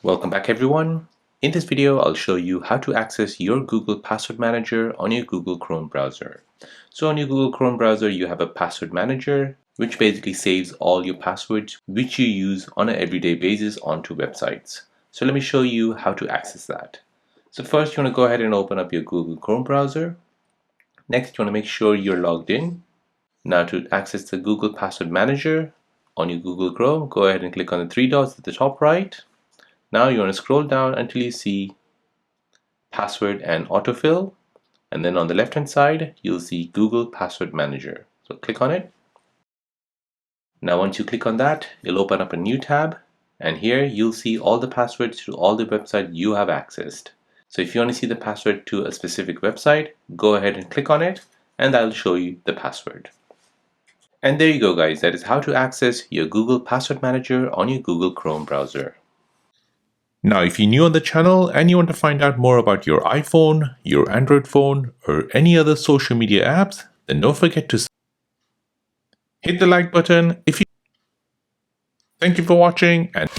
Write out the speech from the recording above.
Welcome back everyone. In this video, I'll show you how to access your Google Password Manager on your Google Chrome browser. So on your Google Chrome browser, you have a password manager, which basically saves all your passwords, which you use on an everyday basis onto websites. So let me show you how to access that. So first, you want to go ahead and open up your Google Chrome browser. Next, you want to make sure you're logged in. Now to access the Google Password Manager on your Google Chrome, go ahead and click on the three dots at the top right. Now you want to scroll down until you see password and autofill, and then on the left hand side you'll see Google Password Manager. So click on it. Now once you click on that, you'll open up a new tab, and here you'll see all the passwords to all the websites you have accessed. So if you want to see the password to a specific website, go ahead and click on it, and that'll show you the password. And there you go guys, that is how to access your Google Password Manager on your Google Chrome browser. Now, if you're new on the channel and you want to find out more about your iPhone, your Android phone, or any other social media apps, then don't forget to hit the like button. Thank you for watching, and